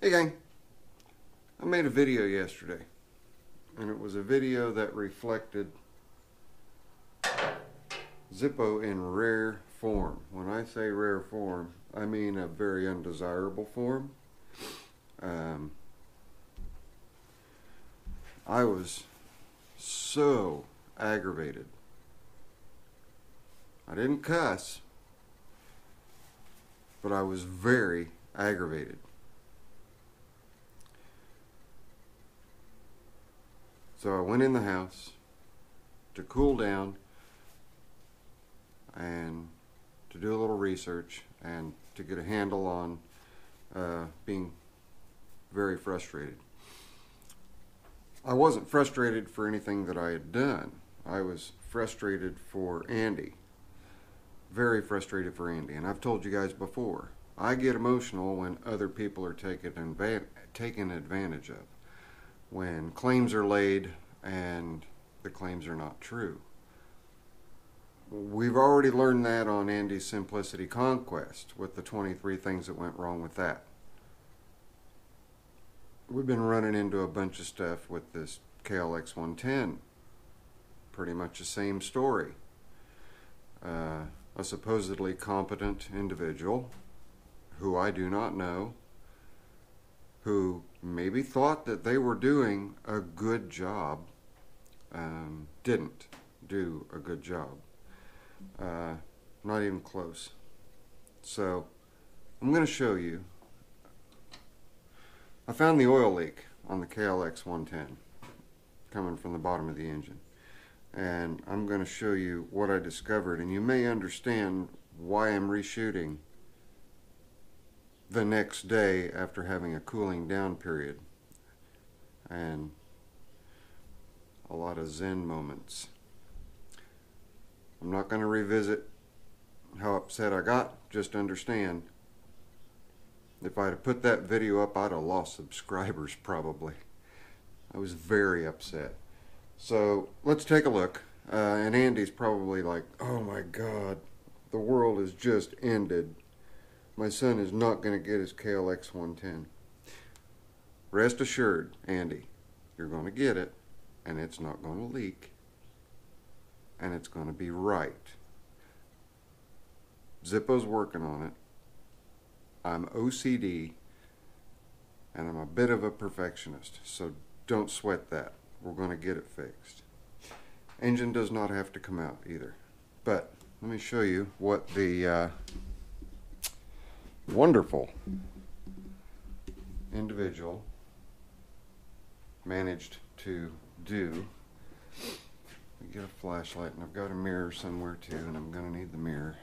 Hey gang, I made a video yesterday, and it was a video that reflected Zippo in rare form. When I say rare form, I mean a very undesirable form. I was so aggravated. I didn't cuss, but I was very aggravated. So I went in the house to cool down and to do a little research and to get a handle on being very frustrated. I wasn't frustrated for anything that I had done. I was frustrated for Andy. Very frustrated for Andy. And I've told you guys before, I get emotional when other people are taken advantage of. When claims are laid and the claims are not true. We've already learned that on Andy's Simplicity Conquest with the 23 things that went wrong with that. We've been running into a bunch of stuff with this KLX110. Pretty much the same story. A supposedly competent individual who I do not know, who maybe thought that they were doing a good job, didn't do a good job. Not even close. So I'm going to show you. I found the oil leak on the KLX110 coming from the bottom of the engine, and I'm going to show you what I discovered, and you may understand why I'm reshooting the next day after having a cooling down period and a lot of zen moments. I'm not going to revisit how upset I got. Just understand, if I'd have put that video up, I'd have lost subscribers probably. I was very upset. So let's take a look. And Andy's probably like, oh my God, the world has just ended. My son is not going to get his KLX110. Rest assured, Andy, you're going to get it, and it's not going to leak, and it's going to be right. Zippo's working on it. I'm OCD, and I'm a bit of a perfectionist, so don't sweat that. We're going to get it fixed. Engine does not have to come out either. But let me show you what the wonderful individual managed to do. Let me get a flashlight, and I've got a mirror somewhere too, and I'm going to need the mirror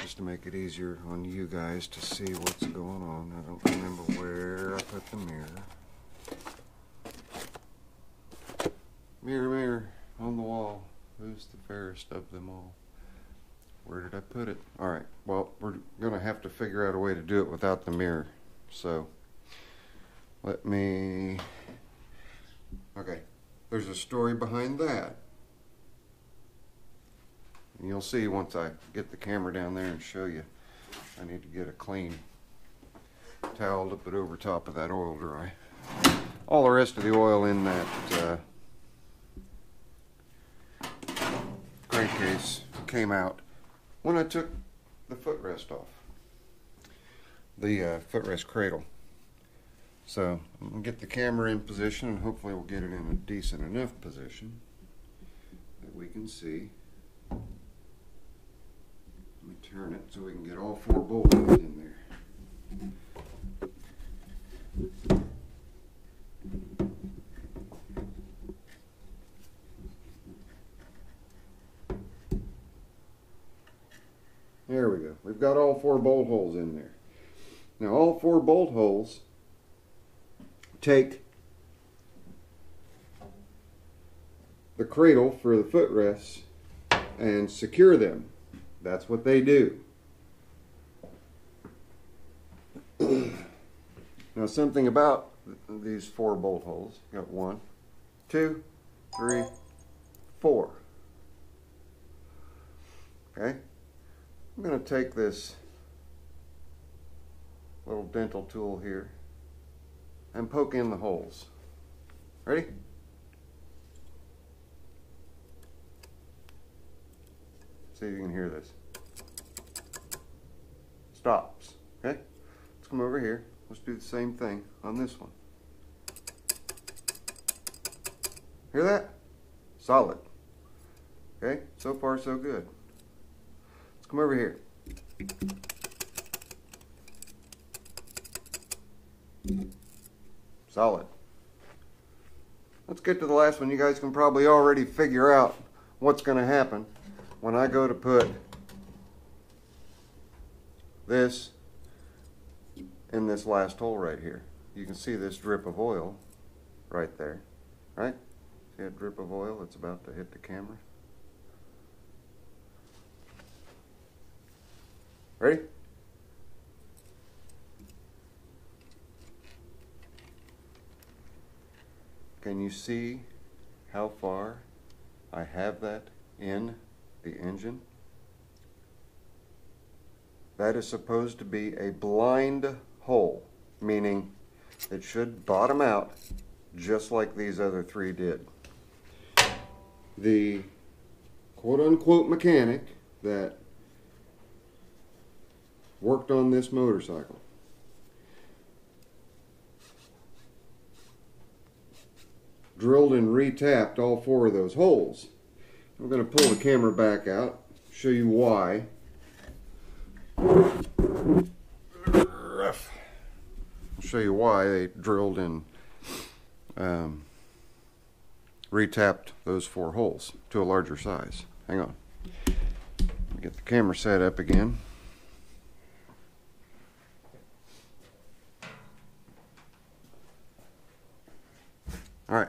just to make it easier on you guys to see what's going on. I don't remember where I put the mirror. Mirror, mirror on the wall, who's the fairest of them all? Where did I put it? Alright, well, we're going to have to figure out a way to do it without the mirror. So, let me... Okay, there's a story behind that. And you'll see once I get the camera down there and show you. I need to get a clean towel to put over top of that oil dry. All the rest of the oil in that crankcase came out when I took the footrest off. The footrest cradle. So I'm going to get the camera in position, and hopefully we'll get it in a decent enough position that we can see. Let me turn it so we can get all 4 bolt holes in there. There we go. We've got all 4 bolt holes in there. Now all 4 bolt holes take the cradle for the footrests and secure them. That's what they do. Now something about these 4 bolt holes. You got 1, 2, 3, 4. Okay? I'm going to take this little dental tool here and poke in the holes. Ready? See if you can hear this. Stops. Okay? Let's come over here. Let's do the same thing on this one. Hear that? Solid. Okay? So far so good. Let's come over here. Solid. Let's get to the last one. You guys can probably already figure out what's going to happen when I go to put this in this last hole right here. You can see this drip of oil right there, right? See that drip of oil that's about to hit the camera? Ready? Can you see how far I have that in the engine? That is supposed to be a blind hole, meaning it should bottom out just like these other three did. The quote-unquote mechanic that worked on this motorcycle drilled and retapped all four of those holes. I'm going to pull the camera back out, show you why. I'll show you why they drilled and retapped those four holes to a larger size. Hang on. Get the camera set up again. All right.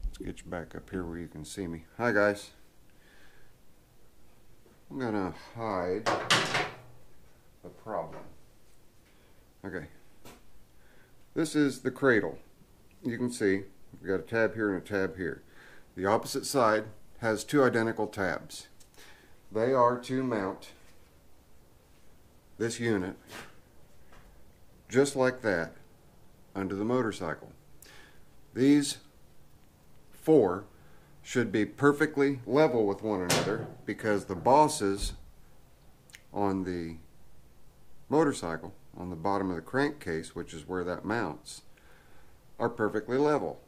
Let's get you back up here where you can see me. Hi guys. I'm gonna hide the problem. Okay. This is the cradle. You can see we've got a tab here and a tab here. The opposite side has two identical tabs. They are to mount this unit just like that under the motorcycle. These four should be perfectly level with one another because the bosses on the motorcycle, on the bottom of the crankcase, which is where that mounts, are perfectly level.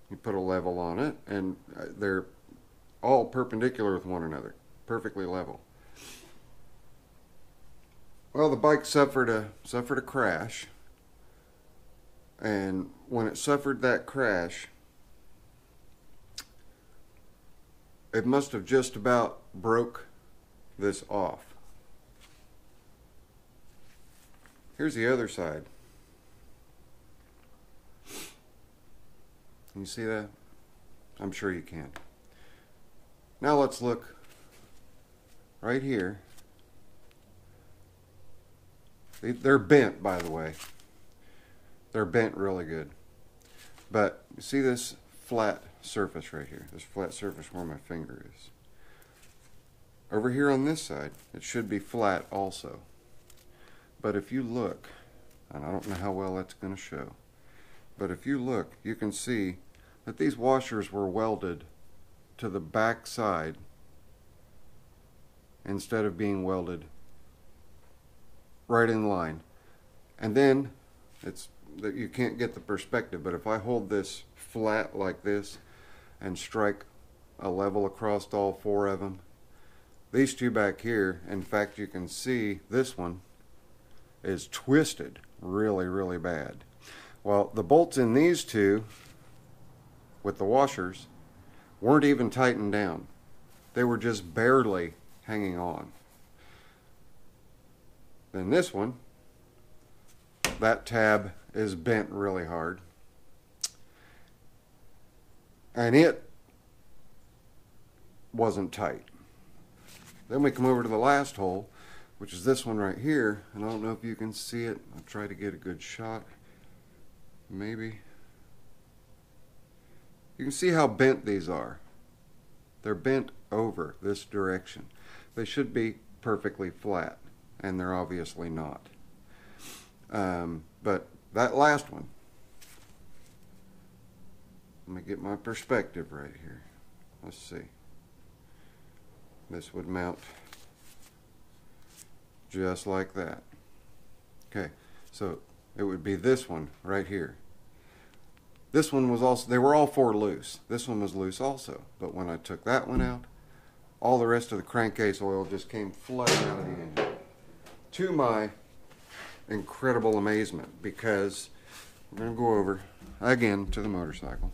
You put a level on it and they're all perpendicular with one another, perfectly level. Well, the bike suffered a crash, and when it suffered that crash, it must have just about broke this off. Here's the other side. Can you see that? I'm sure you can. Now let's look right here. They're bent, by the way. They're bent really good. But you see this flat surface right here, this flat surface where my finger is. Over here on this side, it should be flat also. But if you look, and I don't know how well that's going to show, but if you look, you can see that these washers were welded to the back side instead of being welded right in line. And then it's that you can't get the perspective, but if I hold this flat like this and strike a level across all four of them, these two back here, in fact you can see this one is twisted really, really bad. Well, the bolts in these two with the washers weren't even tightened down. They were just barely hanging on. Then this one, that tab is bent really hard, and it wasn't tight. Then we come over to the last hole, which is this one right here, and I don't know if you can see it. I'll try to get a good shot. Maybe. You can see how bent these are. They're bent over this direction. They should be perfectly flat, and they're obviously not. But that last one, let me get my perspective right here. Let's see. This would mount just like that. Okay, so it would be this one right here. This one was also, they were all four loose. This one was loose also, but when I took that one out, all the rest of the crankcase oil just came flooding out of the engine. To my incredible amazement, because we're going to go over again to the motorcycle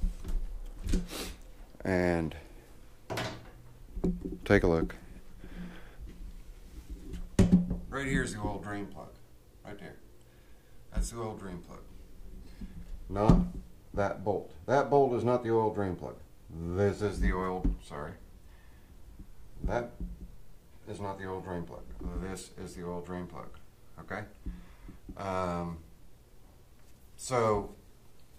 and take a look. Right here's the oil drain plug. Right there. That's the oil drain plug. Not that bolt. That bolt is not the oil drain plug. This is the oil, sorry. That is not the oil drain plug. This is the oil drain plug. Okay? So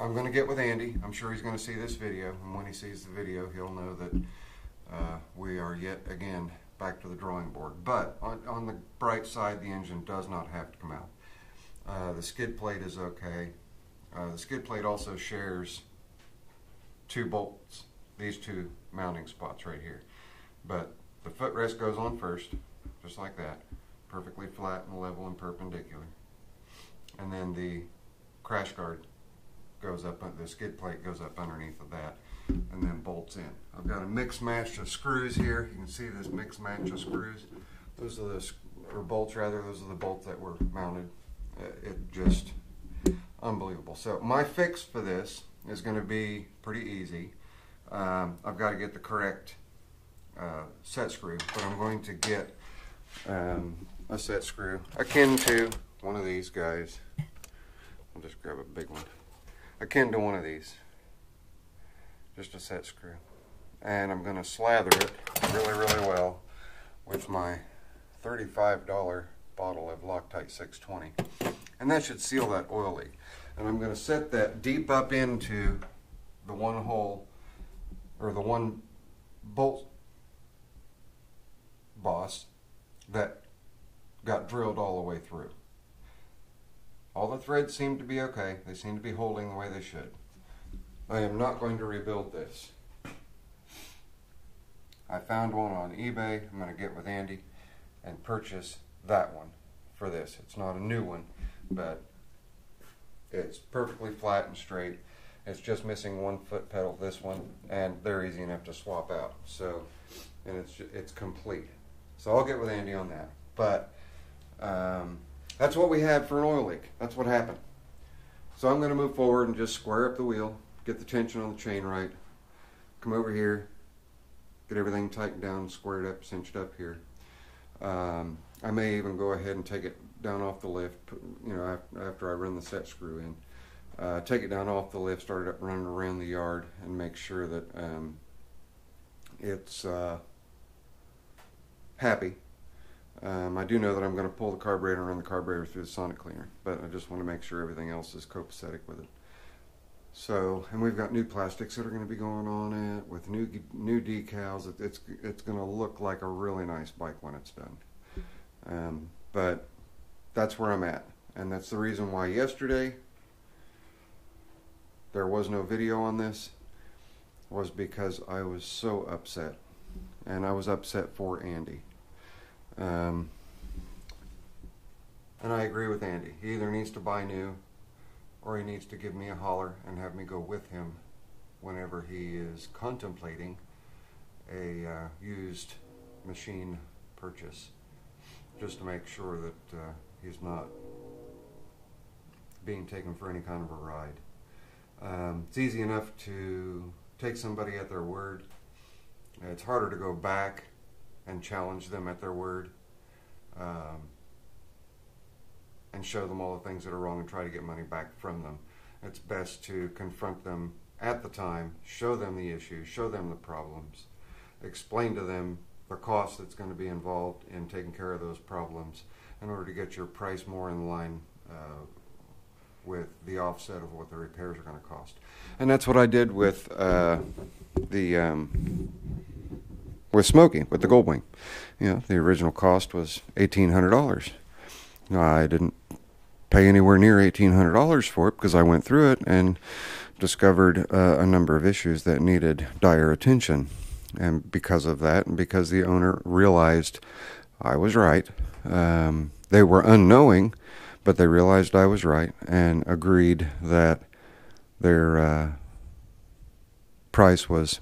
I'm going to get with Andy. I'm sure he's going to see this video, and when he sees the video, he'll know that we are yet again back to the drawing board. But on the bright side, the engine does not have to come out. The skid plate is okay. The skid plate also shares two bolts, these two mounting spots right here. But the footrest goes on first, just like that, perfectly flat and level and perpendicular. And then the crash guard goes up, the skid plate goes up underneath of that, and then bolts in. I've got a mix match of screws here. You can see this mix match of screws. Those are the, or bolts rather, those are the bolts that were mounted. It just unbelievable. So my fix for this is going to be pretty easy. I've got to get the correct set screw, but I'm going to get a set screw akin to one of these guys. I'll just grab a big one. Akin to one of these. Just a set screw. And I'm going to slather it really, really well with my $35 bottle of Loctite 620. And that should seal that oil leak. And I'm going to set that deep up into the one hole, or the one bolt boss that got drilled all the way through. All the threads seem to be okay. They seem to be holding the way they should. I am not going to rebuild this. I found one on eBay. I'm going to get with Andy and purchase that one for this. It's not a new one, but it's perfectly flat and straight. It's just missing one foot pedal, this one, and they're easy enough to swap out. So, and it's complete. So I'll get with Andy on that. But that's what we had for an oil leak. That's what happened. So I'm going to move forward and just square up the wheel, get the tension on the chain right, come over here, get everything tightened down, squared up, cinched up here. I may even go ahead and take it down off the lift, you know, after I run the set screw in. Take it down off the lift, start it up running around the yard, and make sure that it's happy. I do know that I'm going to pull the carburetor and run the carburetor through the sonic cleaner, but I just want to make sure everything else is copacetic with it. So, and we've got new plastics that are going to be going on it with new decals. It's going to look like a really nice bike when it's done. But that's where I'm at, and that's the reason why yesterday there was no video on this, was because I was so upset, and I was upset for Andy. And I agree with Andy. He either needs to buy new, or he needs to give me a holler and have me go with him whenever he is contemplating a used machine purchase, just to make sure that he's not being taken for any kind of a ride. It's easy enough to take somebody at their word. It's harder to go back and challenge them at their word, and show them all the things that are wrong and try to get money back from them. It's best to confront them at the time, show them the issues, show them the problems, explain to them the cost that's going to be involved in taking care of those problems in order to get your price more in line with the offset of what the repairs are going to cost. And that's what I did with with Smokey, with the Goldwing. You know, the original cost was $1,800. I didn't pay anywhere near $1,800 for it because I went through it and discovered a number of issues that needed dire attention. And because of that, and because the owner realized I was right, they were unknowing, but they realized I was right and agreed that their price was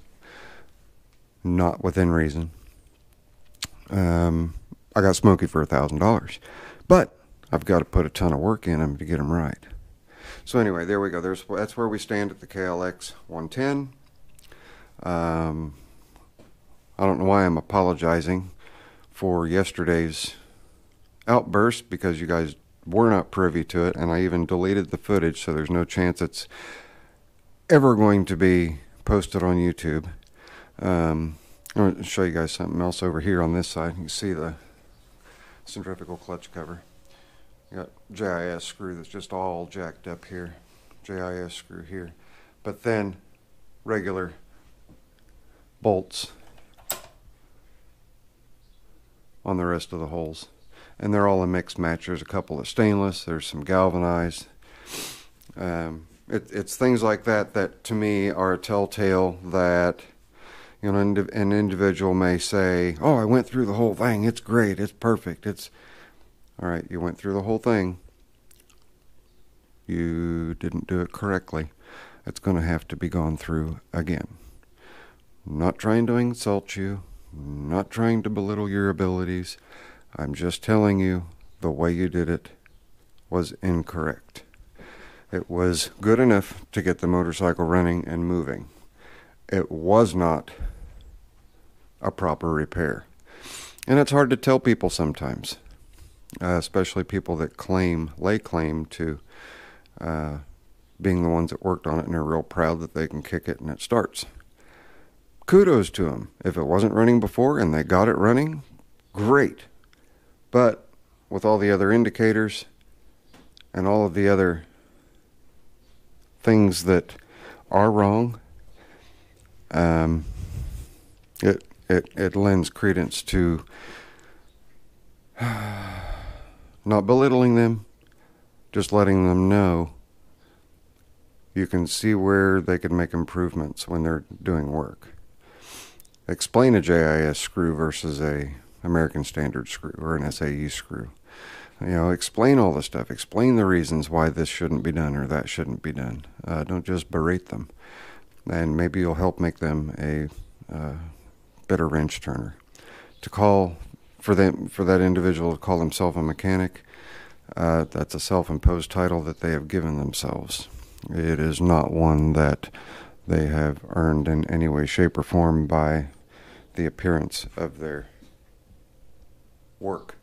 not within reason. I got Smokey for $1,000, but I've got to put a ton of work in them to get them right. So anyway, there we go. That's where we stand at the KLX110. I don't know why I'm apologizing for yesterday's outburst, because you guys were not privy to it, and I even deleted the footage, so there's no chance it's ever going to be posted on YouTube. I'm going to show you guys something else over here on this side. You can see the centrifugal clutch cover. You got JIS screw that's just all jacked up here. JIS screw here. But then regular bolts on the rest of the holes. And they're all a mixed match. There's a couple of stainless. There's some galvanized. It's things like that that to me are a telltale that, you know, an individual may say, oh, I went through the whole thing. It's great. It's perfect. It's all right. You went through the whole thing. You didn't do it correctly. It's going to have to be gone through again. I'm not trying to insult you. I'm not trying to belittle your abilities. I'm just telling you the way you did it was incorrect. It was good enough to get the motorcycle running and moving. It was not a proper repair. And it's hard to tell people sometimes, especially people that lay claim to being the ones that worked on it, and they're real proud that they can kick it and it starts. Kudos to them. If it wasn't running before and they got it running, great. But with all the other indicators and all of the other things that are wrong, it lends credence to not belittling them, just letting them know you can see where they could make improvements when they're doing work. Explain a JIS screw versus a American Standard screw or an SAE screw. You know, explain all the stuff. Explain the reasons why this shouldn't be done or that shouldn't be done. Don't just berate them. And maybe you'll help make them a better wrench turner. To call for that individual to call themselves a mechanic, that's a self-imposed title that they have given themselves. It is not one that they have earned in any way, shape, or form by the appearance of their work.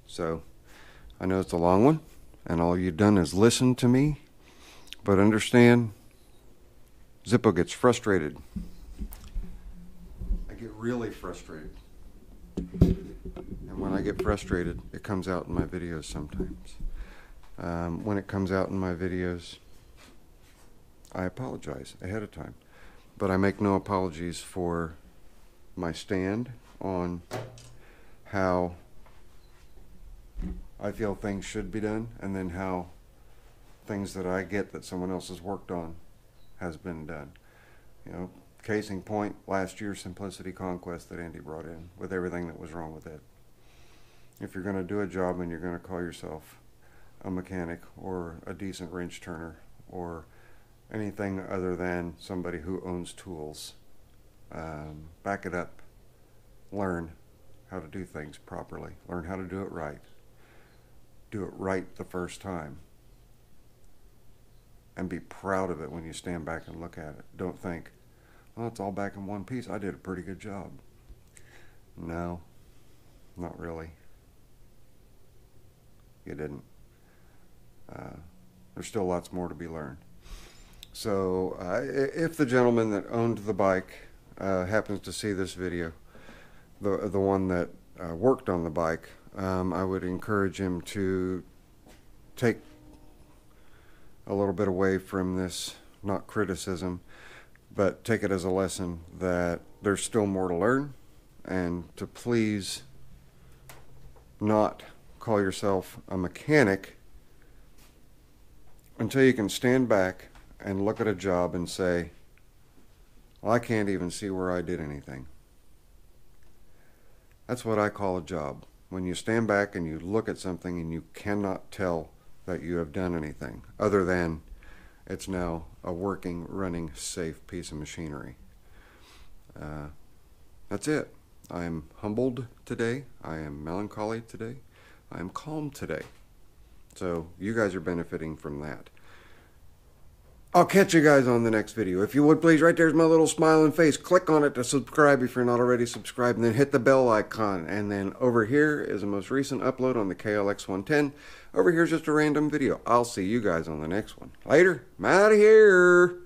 So, I know it's a long one, and all you've done is listen to me, but understand, Zippo gets frustrated. I get really frustrated. And when I get frustrated, it comes out in my videos sometimes. When it comes out in my videos, I apologize ahead of time. But I make no apologies for my stand on how I feel things should be done, and then how things that I get that someone else has worked on has been done. You know, case in point, last year's Simplicity Conquest that Andy brought in, with everything that was wrong with it. If you're going to do a job and you're going to call yourself a mechanic or a decent wrench turner or anything other than somebody who owns tools, back it up. Learn how to do things properly. Learn how to do it right. Do it right the first time. And be proud of it when you stand back and look at it. Don't think, well, it's all back in one piece. I did a pretty good job. No, not really. You didn't. There's still lots more to be learned. So if the gentleman that owned the bike happens to see this video, the one that worked on the bike, I would encourage him to take a little bit away from this, not criticism, but take it as a lesson that there's still more to learn, and to please not call yourself a mechanic until you can stand back and look at a job and say, well, I can't even see where I did anything. That's what I call a job. When you stand back and you look at something and you cannot tell that you have done anything other than it's now a working, running, safe piece of machinery. That's it. I am humbled today. I am melancholy today. I am calm today. So you guys are benefiting from that. I'll catch you guys on the next video. If you would please, right there's my little smiling face. Click on it to subscribe if you're not already subscribed, and then hit the bell icon. And then over here is the most recent upload on the KLX110. Over here is just a random video. I'll see you guys on the next one. Later. I'm out of here.